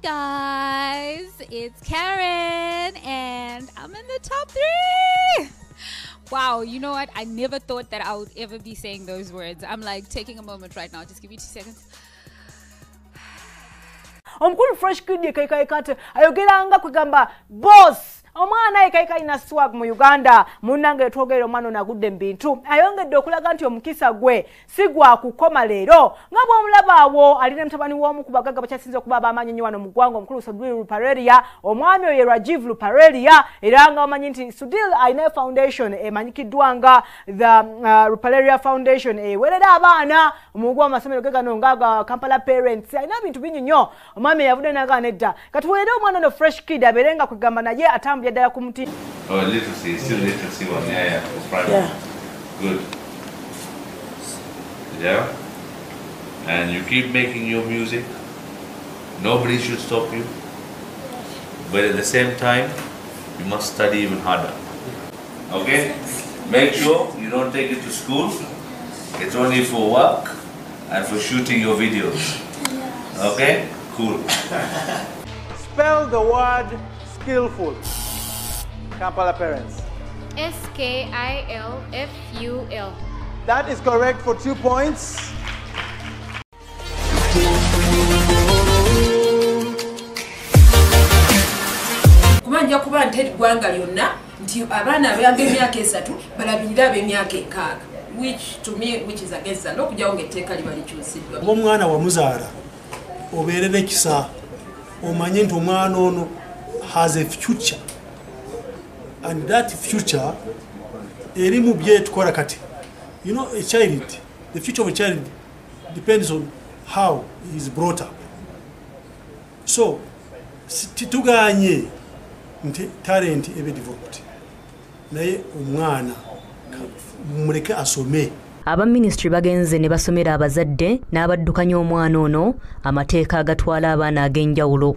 guys, it's Karen and I'm in the top 3. Wow, you know what? I never thought that I would ever be saying those words. I'm like taking a moment right now. Just give me 2 seconds. Omukulu Fresh Kid yekaikate ayogeranga kugamba boss omwana ekaika ina swag mu Uganda munange twogera omwana nagudde mbintu ayongedde okulaga nti omukisa gwe sigwa kukoma leero ngabo omulaba awo alina mtabani w'omu kubagaga bakyasinze okuba abamanyi wano mu ggwanga omukulu Sudhir omwami oyo Rajiv Luparelia era nga omanyi nti Sudhir alina foundation emanyikiddwanga the Luparelia Foundation ewerera abaana omugwa amasomero gegano ngaga Kampala Parents alina bintu binyinyo omwami yavudde naganedda katuwere omwana no Fresh Kid aberenga kugamba naye atambu yadala kumuti. Oh, literacy, still literacy one, yeah, it's private. Yeah. Good. Yeah. And you keep making your music. Nobody should stop you. But at the same time, you must study even harder. Okay? Make sure you don't take it to school. It's only for work and for shooting your videos. Okay? Cool. Spell the word skillful. Kampala Parents. S-K-I-L-F-U-L. That is correct for 2 points. Kumanja kuba nteri gwanga lyonna nti abaana abayamba emyaka 3 balabirira ab'emyaka 6, which to me which is against the law kujawo ngeteeka liba likyusiddwa. Omwana wa muzaala obeerera ekisa omanye nti omwana ono has a future, and that future eri mu byetukola kati. You know, a child, the future of a child depends on how he is brought up. So tituganye nti talent ebe developed naye omwana muleke asome. Aba ministry bagenze ne basomera abazadde n'abaddukanya omwana ono amateeka agatwala abaana ag'enjawulo.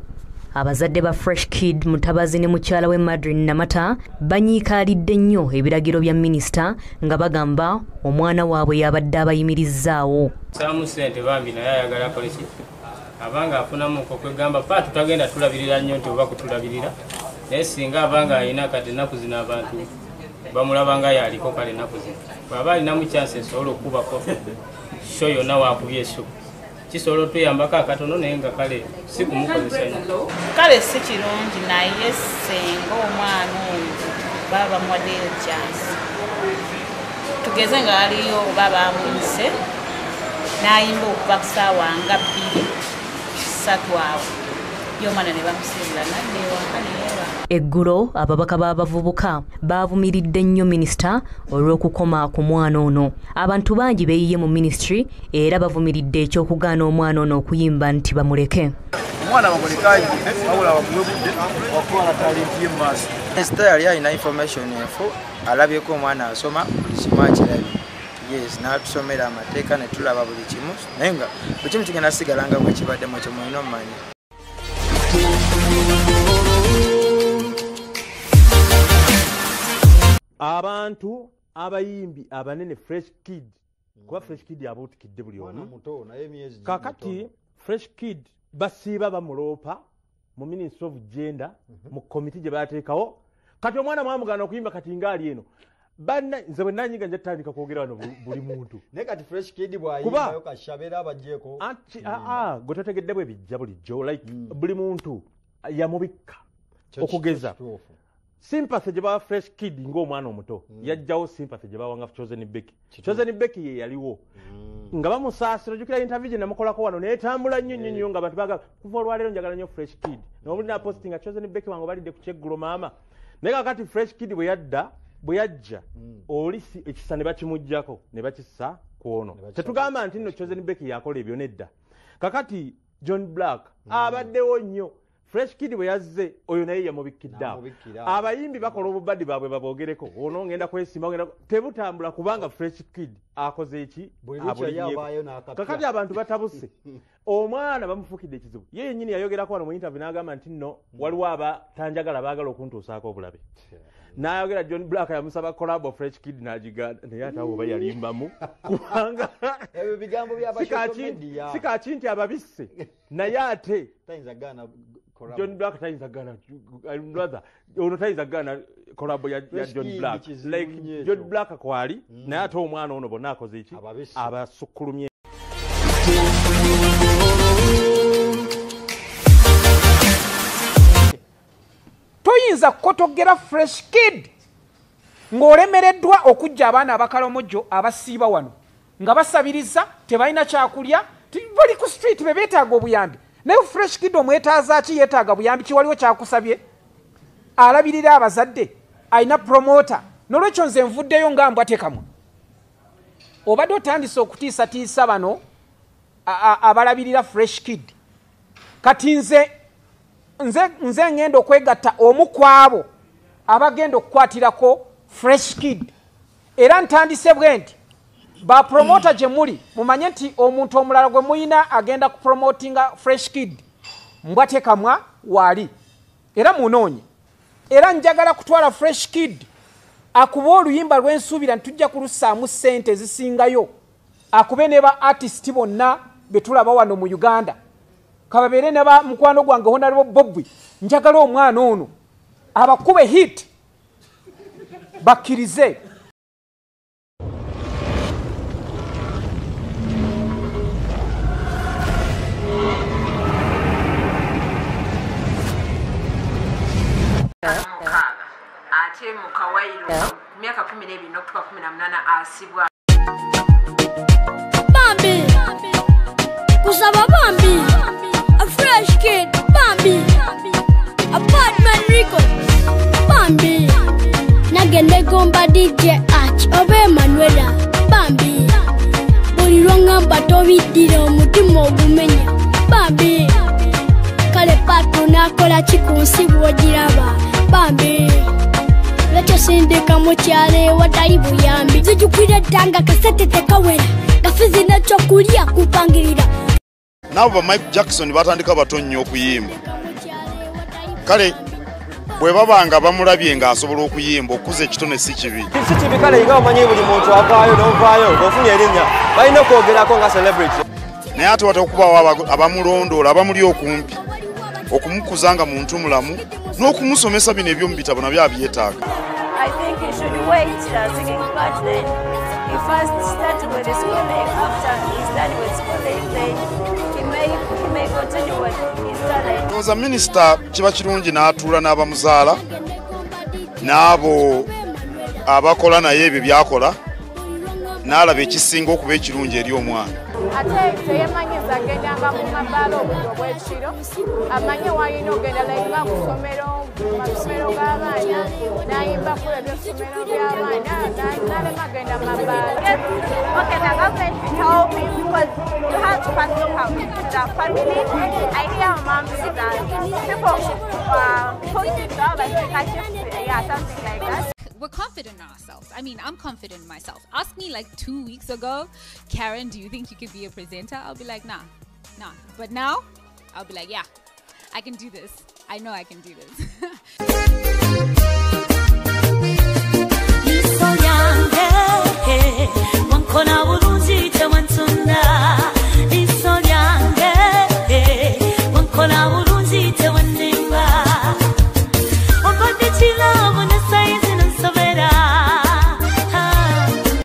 Abazadde ba Fresh Kid mutabazi ne mukyala we Madrid Namata banyiikaalidde nnyo ebiragiro bya minisita nga bagamba omwana waabwe yabadde abayimirizzaawo. Samu sente bambi naye ayagala polisi abanga afunamu okwegamba pa tutagenda tulabirira nnyo nti oba kutulabirira naye singa abanga alina kati ennaku zino abantu bamulabanga yaliko kale ennaku zino bw'aba alinamu chance esobola okubako sho yonna waakubye essuku kisobola tuyambako akatono naye nga kale si kumukozesa nnyo. Kale si kirungi naye senga omwana oyo baba mwaddeyo chance tugeze nga aliyo baba amunse n'ayimba okuva ku ssaawa nga 2 3 awo y'omwana ne bamusiibula nadde ewaka neyeeba. Eggulo ababaka b'abavubuka baavumiridde nnyo minisita olw'okukoma ku mwana ono. Abantu bangi beeyiye mu ministry era bavumiridde ekyokugaana omwana ono okuyimba nti bamuleke. Omwana bamulekayo wabula bamwebudde okutwala talenti ye mu maaso. Minisita yali alina information enfo alabyeko omwana asoma buli kimu akirabye. Yes, n'atusomera amateeka ne tulaba buli kimu naye nga buli kimu kigenda sigala nga bwe kibaddemu kye mulina omumanyi. Abantu abayimbi abanene Fresh Kid kuba Fresh Kid abuutikidde buli omu kakati Fresh Kid basiiba bamuloopa mu Minister of Gender mu committee gye bateekawo kati omwana mwamugana okuyimba kati ngaali eno banna nze bwe nanyiga nja tutandika kwogera wano buli muntu naye kati Fresh Kid bw'ayimbayo kashabera abajjeeko gwe totegedde bwe bijja bulijjo like buli muntu yamubikka okugeza sympathy gye bawa Fresh Kid ng'omwana omuto yajjawo sympathy gye bawanga Chosen Becky ye yaliwo nga bamusaasira jjukira interview gye namukolako wano neetambula nnyo nga abantu baagala kuva olwaleero njagala nnyo Fresh Kid n'obuli naposting nga Chosen Becky wange balidde ku kyeggulo maama naye kakati Fresh Kid bwe yajja oli ekisa ne bakimuggyako ne bakissa ku ono tetugamba nti nno Chosen Becky yakola ebyo nedda kakati John Black abaddewo nnyo Fresh Kid bwe yazze oyo naye yamubikkiddaawo abayimbi bakola obubaddi baabwe baboogereko ono ngenda kwesimba ngenda tebutambula kubanga Fresh Kid akoze eki kakati abantu batabuse omwana bamufukidde ekizibu ye yennyini yayogerako wano mu interview n'agamba nti nno waliwo abatanjagala baagala okuntuusaako obulabe n'ayogera John Black yamusaba collabo Fresh Kid n'agigaana naye ate awo oba yalimbamu kubanga ebyo bigambo by'abashoto media si kakinti ababisse naye ate tayinza gaana John Black tayinza gana brother ono tayinza gana collabo ya John Black like John Black akwali naye ate omwana ono bonna akoze iki abasukkulumye. Toyinza kukotogera Fresh Kid ng'olemereddwa okujja abaana abakalomojo abasiiba wano nga basabiriza tebalina kyakulya bali ku street be beetaaga obuyambi naye Fresh Kid omwetaaza ki yeetaaga buyambi ki waliwo kyakusabye alabirira abazadde alina promota n'olwekyo nze nvuddeyo nga mbwatekamwa obadde otandise okutiisatiisa bano abalabirira Fresh Kid kati nze ngenda okwegatta omu ku abo abagenda okukwatirako Fresh Kid era ntandise bwe nti bapromota gye muli mumanye nti omuntu omulala gwe muyina agenda kupromotinga Fresh Kid mbwatekamwa waali era munoonye era njagala kutwala Fresh Kid akuba oluyimba lw'ensuubira ntujja kulussaamu ssente ezisingayo akube ne ba artist bonna be tulaba wano mu Uganda kababeere ne ba mukwano gwange Honorable Bobby njagala omwana ono abakube hit bakkirize. Ate mu kawairo myaka 12 n'okutuuka 18 asibwa. Bambi kusaba Bambi a Fresh Kid Bambi a Batman Rico Bambi nagende gomba DJ Arch obe Manuela Bambi buli lwangamba tobiddira omutima ogumenya Bambi kale pato nakola kikunsi bwogiraba Bambi lecho sindika mukyale watali buyambi zijukwira tanga kasete tekawera gafizi nacho kulia kupangirira nabo Mike Jackson batandika batonnyo okuyimba kale bwe babanga bamulabye nga asobola okuyimba okuze ekitone si kibi kale nga omanyi buli muntu avaayo n'ovaayo ng'ofunye erinnya balina okwogerako nga celebrity naye ate wate okubawo abamulondoola abamuli okumpi okumukuza nga muntu mulamu n'okumusomesa bino eby'omu bitabo nabyo abyetaaga. I think he should wait singing part then. He first started with his schooling. After he's done with schooling, then he may continue with his talent. As a minister, kiba kirungi n'atuula n'abamuzaala n'abo abakola naye ebyo byakola n'alaba ekisinga okuba ekirungi eri omwana. Ate teyemanyiza agendanga mu mabaala obudde obw'ekiro amanye wayina ogenda layimba ku masomero g'abaana n'ayimba ku ebyo ssomero by'abaana n'alema agenda mu mabaala. Okay, the government should help me because you have to first look out the family. I hear mom say that people posting stuff like something like that. We're confident in ourselves. I mean, I'm confident in myself. Ask me like 2 weeks ago, Karen, do you think you could be a presenter? I'll be like, nah. But now, I'll be like, yeah, I can do this. I know I can do this.